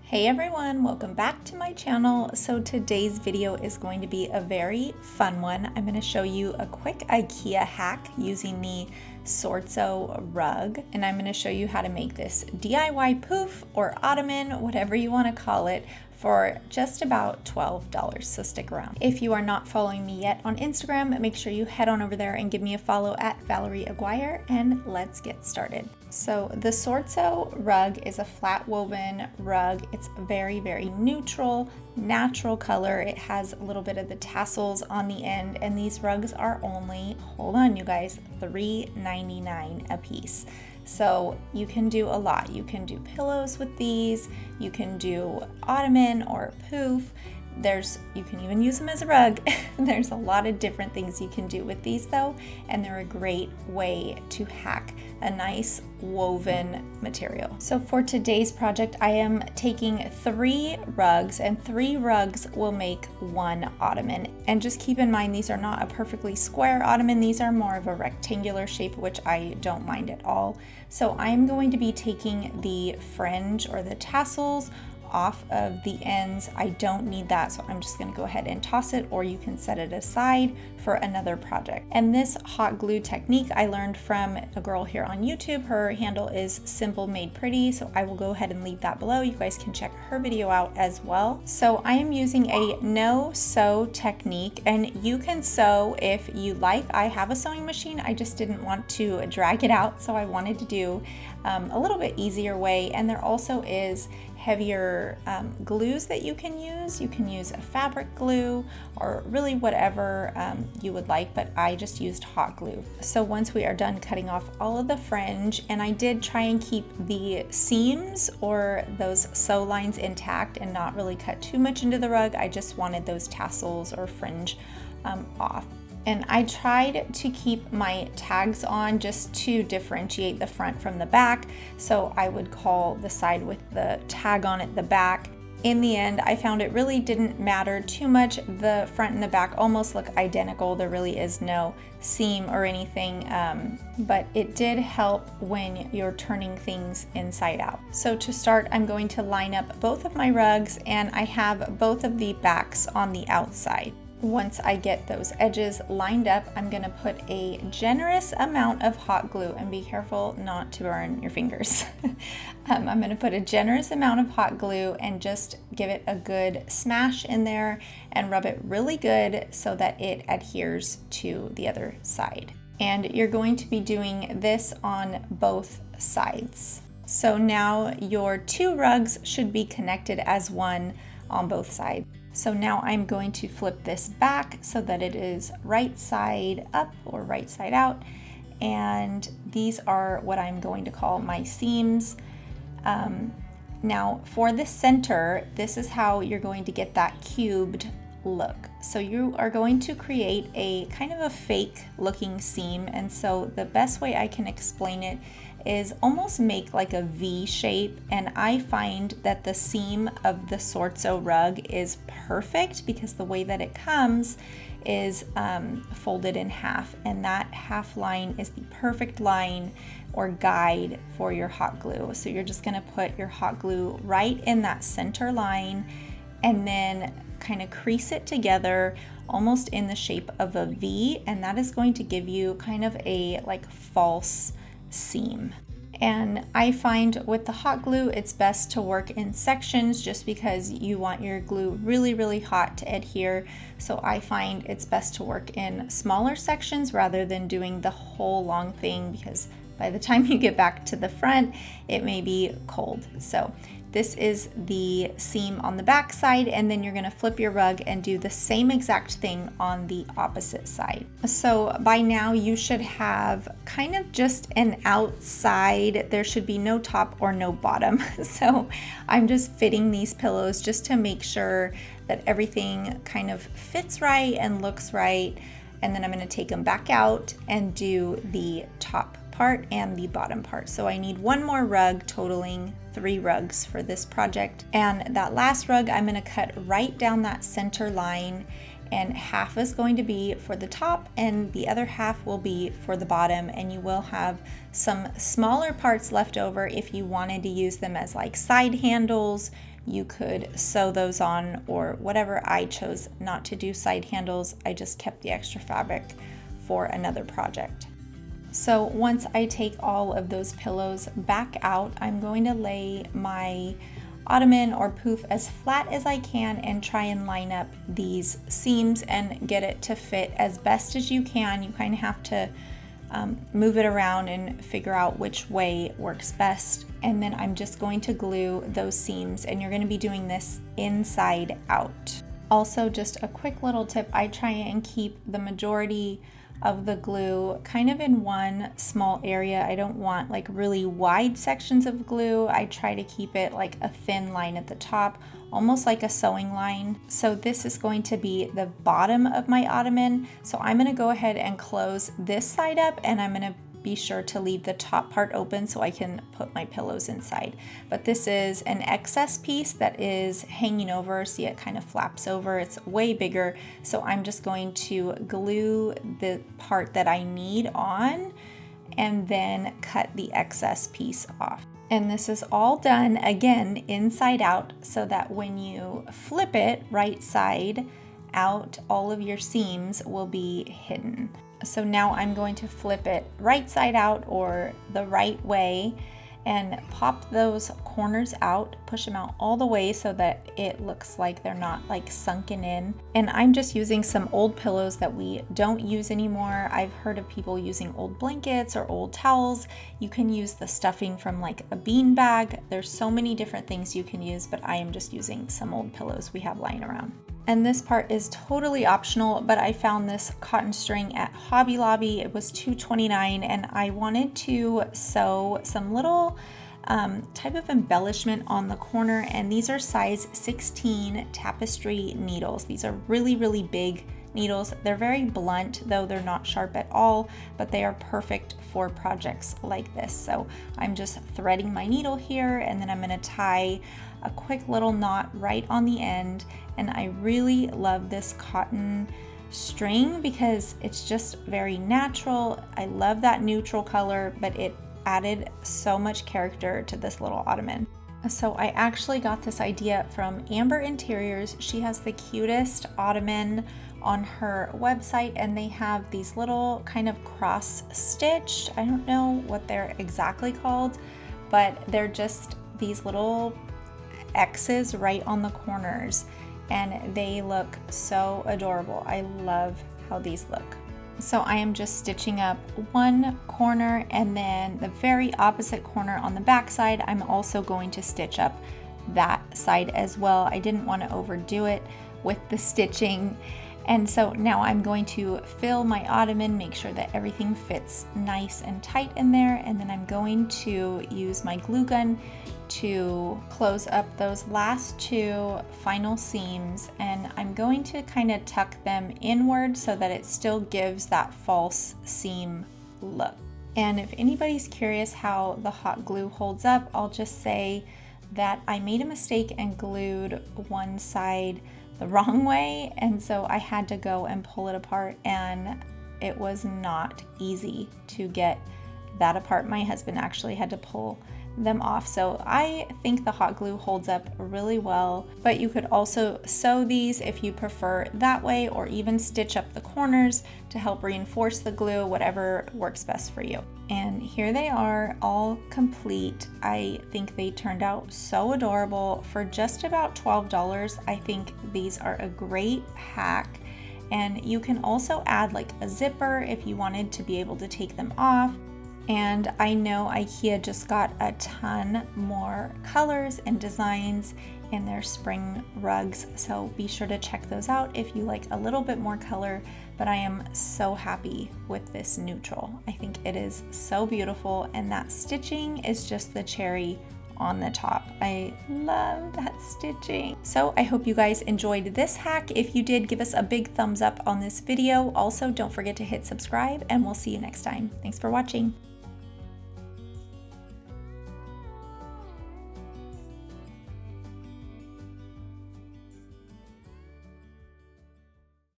Hey everyone, welcome back to my channel. So today's video is going to be a very fun one. I'm going to show you a quick IKEA hack using the Sortso rug, and I'm going to show you how to make this DIY poof or ottoman, whatever you want to call it, for just about $12, so stick around. If you are not following me yet on Instagram, make sure you head on over there and give me a follow at Valerie Aguiar, and let's get started. So the Sortso rug is a flat woven rug. It's very, very neutral, natural color. It has a little bit of the tassels on the end, and these rugs are only, hold on you guys, $3.99 a piece. So you can do a lot. You can do pillows with these, you can do ottoman or poof. You can even use them as a rug. There's a lot of different things you can do with these though, and they're a great way to hack a nice woven material. So for today's project, I am taking 3 rugs, and 3 rugs will make 1 ottoman. And just keep in mind, these are not a perfectly square ottoman. These are more of a rectangular shape, which I don't mind at all. So I'm going to be taking the fringe or the tassels off of the ends. I don't need that, so I'm just going to go ahead and toss it, or you can set it aside for another project. And this hot glue technique I learned from a girl here on YouTube. Her handle is Simple Made Pretty, so I will go ahead and leave that below. You guys can check her video out as well. So I am using a no sew technique, and you can sew if you like. I have a sewing machine, I just didn't want to drag it out, so I wanted to do a little bit easier way. And there also is heavier glues that you can use. You can use a fabric glue or really whatever you would like, but I just used hot glue. So once we are done cutting off all of the fringe, and I did try and keep the seams or those sew lines intact and not really cut too much into the rug. I just wanted those tassels or fringe off. And I tried to keep my tags on just to differentiate the front from the back. So I would call the side with the tag on it the back. In the end, I found it really didn't matter too much. The front and the back almost look identical. There really is no seam or anything, but it did help when you're turning things inside out. So to start, I'm going to line up both of my rugs, and I have both of the backs on the outside. Once I get those edges lined up, I'm going to put a generous amount of hot glue, and be careful not to burn your fingers. I'm going to put a generous amount of hot glue and just give it a good smash in there and rub it really good so that it adheres to the other side. And you're going to be doing this on both sides. So now your 2 rugs should be connected as one on both sides. So now I'm going to flip this back so that it is right side up or right side out. And these are what I'm going to call my seams. Now for the center, this is how you're going to get that cubed look. So you are going to create a kind of a fake looking seam. And so the best way I can explain it is almost make like a V shape, and I find that the seam of the Sortso rug is perfect because the way that it comes is folded in half, and that half line is the perfect line or guide for your hot glue. So you're just going to put your hot glue right in that center line and then kind of crease it together almost in the shape of a V, and that is going to give you kind of a like false seam. And I find with the hot glue, it's best to work in sections just because you want your glue really, really hot to adhere. So I find it's best to work in smaller sections rather than doing the whole long thing, because by the time you get back to the front, it may be cold. So this is the seam on the back side, and then you're going to flip your rug and do the same exact thing on the opposite side. So by now you should have kind of just an outside. There should be no top or no bottom. So I'm just fitting these pillows just to make sure that everything kind of fits right and looks right. And then I'm going to take them back out and do the top part and the bottom part. So I need 1 more rug, totaling 3 rugs for this project. And that last rug, I'm going to cut right down that center line, and half is going to be for the top and the other half will be for the bottom, and you will have some smaller parts left over if you wanted to use them as like side handles. you could sew those on or whatever. I chose not to do side handles. I just kept the extra fabric for another project. So once I take all of those pillows back out, I'm going to lay my ottoman or POUF as flat as I can and try and line up these seams and get it to fit as best as you can. You kind of have to move it around and figure out which way works best. And then I'm just going to glue those seams, and you're going to be doing this inside out. Also, just a quick little tip, I try and keep the majority of the glue kind of in one small area. I don't want like really wide sections of glue. I try to keep it like a thin line at the top, almost like a sewing line. So this is going to be the bottom of my ottoman. So I'm going to go ahead and close this side up, and I'm going to be sure to leave the top part open so I can put my pillows inside. But this is an excess piece that is hanging over. See, it kind of flaps over. It's way bigger. So I'm just going to glue the part that I need on and then cut the excess piece off. And this is all done again inside out, so that when you flip it right side out, all of your seams will be hidden. So now I'm going to flip it right side out, or the right way, and pop those corners out, push them out all the way so that it looks like they're not like sunken in. And I'm just using some old pillows that we don't use anymore. I've heard of people using old blankets or old towels. You can use the stuffing from like a bean bag. There's so many different things you can use, but I am just using some old pillows we have lying around. And this part is totally optional, but I found this cotton string at Hobby Lobby. It was $2.29, and I wanted to sew some little type of embellishment on the corner, and these are size 16 tapestry needles. These are really, really big needles. They're very blunt, though they're not sharp at all, but they are perfect for projects like this. So I'm just threading my needle here, and then I'm going to tie a quick little knot right on the end. And I really love this cotton string because it's just very natural. I love that neutral color, but it added so much character to this little ottoman. So I actually got this idea from Amber Interiors. She has the cutest ottoman on her website, and they have these little kind of cross stitched, I don't know what they're exactly called, but they're just these little X's right on the corners, and they look so adorable. I love how these look. So I am just stitching up one corner, and then the very opposite corner on the back side, I'm also going to stitch up that side as well. I didn't want to overdo it with the stitching. And so now I'm going to fill my ottoman, make sure that everything fits nice and tight in there, and then I'm going to use my glue gun to close up those last two final seams, and I'm going to kind of tuck them inward so that it still gives that false seam look. And if anybody's curious how the hot glue holds up, I'll just say that I made a mistake and glued one side the wrong way, and so I had to go and pull it apart, and it was not easy to get that apart. My husband actually had to pull them off. So I think the hot glue holds up really well, but you could also sew these if you prefer that way, or even stitch up the corners to help reinforce the glue, whatever works best for you. And here they are, all complete. I think they turned out so adorable. For just about $12, I think these are a great hack. And you can also add like a zipper if you wanted to be able to take them off. And I know IKEA just got a ton more colors and designs in their spring rugs, so be sure to check those out if you like a little bit more color. But I am so happy with this neutral. I think it is so beautiful, and that stitching is just the cherry on the top. I love that stitching. So I hope you guys enjoyed this hack. If you did, give us a big thumbs up on this video. Also, don't forget to hit subscribe, and we'll see you next time. Thanks for watching.